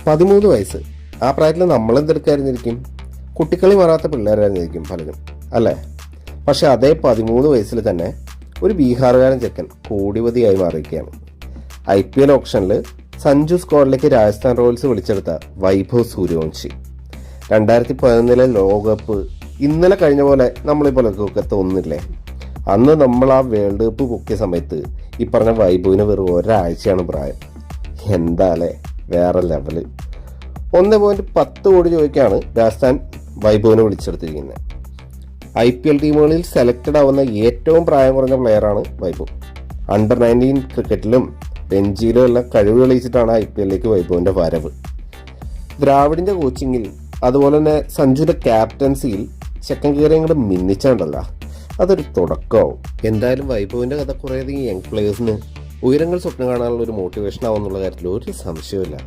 13 വയസ്സ്. ആ പ്രായത്തിൽ നമ്മളെന്തെടുക്കായിരുന്നിരിക്കും? കുട്ടിക്കളി മാറാത്ത പിള്ളേരായിരുന്നിരിക്കും പലരും, അല്ലേ? പക്ഷെ അതേ 13 വയസ്സിൽ തന്നെ ഒരു ബീഹാറുകാരൻ ചെക്കൻ കോടിപതിയായി മാറിയിരിക്കുകയാണ്. IPL ഓപ്ഷനിൽ സഞ്ജു സ്ക്വാഡിലേക്ക് രാജസ്ഥാൻ റോയൽസ് വിളിച്ചെടുത്ത വൈഭവ് സൂര്യവംശി. 2011 ലോകകപ്പ് ഇന്നലെ കഴിഞ്ഞ പോലെ നമ്മളിപ്പോഴൊക്കെ തോന്നുന്നില്ലേ? അന്ന് നമ്മൾ ആ വേൾഡ് കപ്പ് പൊക്കിയ സമയത്ത് ഈ പറഞ്ഞ വൈഭവിന് വെറും ഒരാഴ്ചയാണ് പ്രായം. എന്താ അല്ലേ, വേറെ ലെവല്. 1.10 കോടി രൂപയ്ക്കാണ് രാജസ്ഥാൻ വൈഭവിനെ വിളിച്ചെടുത്തിരിക്കുന്നത്. IPL ടീമുകളിൽ സെലക്റ്റഡ് ആവുന്ന ഏറ്റവും പ്രായം കുറഞ്ഞ പ്ലെയറാണ് വൈഭവ്. അണ്ടർ 19 ക്രിക്കറ്റിലും രഞ്ജിയിലും എല്ലാം കഴിവ് തെളിയിച്ചിട്ടാണ് IPLിലേക്ക് വൈഭവിന്റെ വരവ്. ദ്രാവിഡിന്റെ കോച്ചിങ്ങിൽ അതുപോലെ തന്നെ സഞ്ജുവിന്റെ ക്യാപ്റ്റൻസിയിൽ ചെക്കൻ കയറി അങ്ങോട്ട് മിന്നിച്ചുണ്ടല്ലോ, അതൊരു തുടക്കമാവും. എന്തായാലും വൈഭവിന്റെ കഥ കുറേയധികം യങ് പ്ലേയേഴ്സിന് ഉയരങ്ങൾ സ്വപ്നം കാണാനുള്ള ഒരു മോട്ടിവേഷൻ ആവുമെന്നുള്ള കാര്യത്തിൽ ഒരു സംശയമില്ല.